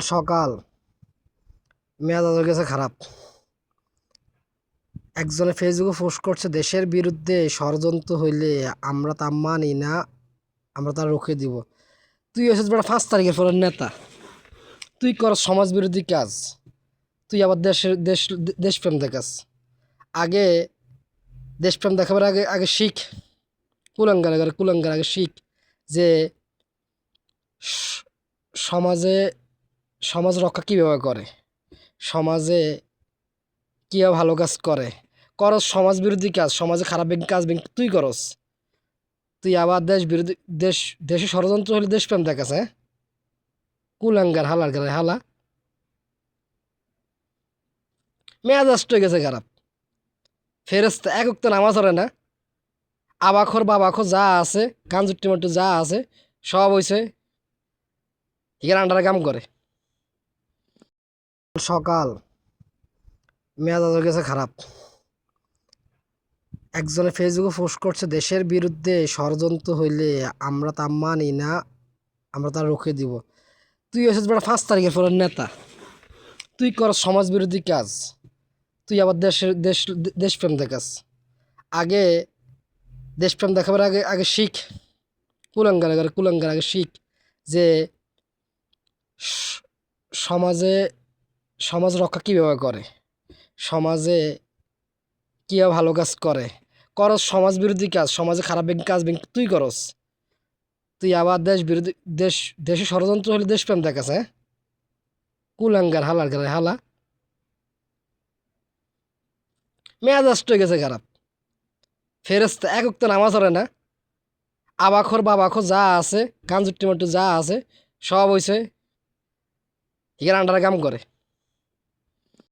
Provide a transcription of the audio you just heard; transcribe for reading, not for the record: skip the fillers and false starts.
সকাল মেজাজ হয়ে গেছে খারাপ। একজনে ফেসবুকে পোস্ট করছে, দেশের বিরুদ্ধে ষড়যন্ত্র হইলে আমরা তা মানি না, আমরা তা রুখে দিব। তুই এসেছিস বড় 5 তারিখের পরের নেতা, তুই কর সমাজ বিরোধী কাজ, তুই আবার দেশপ্রেম দেখাস। আগে দেশপ্রেম দেখাবার আগে আগে শিখ, কুলাঙ্গার আগে শিখ যে স- সমাজে সমাজ রক্ষা কীভাবে করে, সমাজে কীভাবে ভালো কাজ করে। করস সমাজ বিরোধী কাজ, সমাজে খারাপ কাজ তুই করস। তুই আবার দেশ বিরোধী, দেশ দেশে ষড়যন্ত্র হলে দেশপ্রেম দেখাস। হ্যাঁ, কুলাঙ্গার হালার গালে হালা, মেজাজ হয়ে গেছে খারাপ। ফেরেস্তা এক উক্ত নামাজ পড়ে না, আবাখর বাবাখর যা আছে, গাঞ্জুর টিমাটু যা আছে সব হইছে এখানে আন্ডারে কাম করে। সকাল মেজাজ হয়ে গেছে খারাপ। একজনে ফেসবুকে পোস্ট করছে, দেশের বিরুদ্ধে ষড়যন্ত্র হইলে আমরা তা মানি না, আমরা তা রুখে দিব। তুই এসেছিস বড় 5 তারিখের পরের নেতা, তুই কর সমাজ বিরোধী কাজ, তুই আবার দেশপ্রেম দেখাস। আগে দেশপ্রেম দেখাবার আগে আগে শিখ, কুলাঙ্গার আগে শিখ যে স- সমাজে সমাজ রক্ষা কীভাবে করে, সমাজে কীভাবে ভালো কাজ করে। করস সমাজ বিরোধী কাজ, সমাজে খারাপ কাজ তুই করস। তুই আবার দেশ বিরোধী, দেশে ষড়যন্ত্র হলে দেশপ্রেম দেখাস। হ্যাঁ, কুলাঙ্গার হালার গালে হালা, মেজাজ হয়ে গেছে খারাপ। ফেরেস্তা এক উক্ত নামাজ পড়ে না, আবাখর বাবাখর যা আছে, গাঞ্জুর টিমাটু যা আছে সব হইছে এখানে আন্ডারে কাম করে।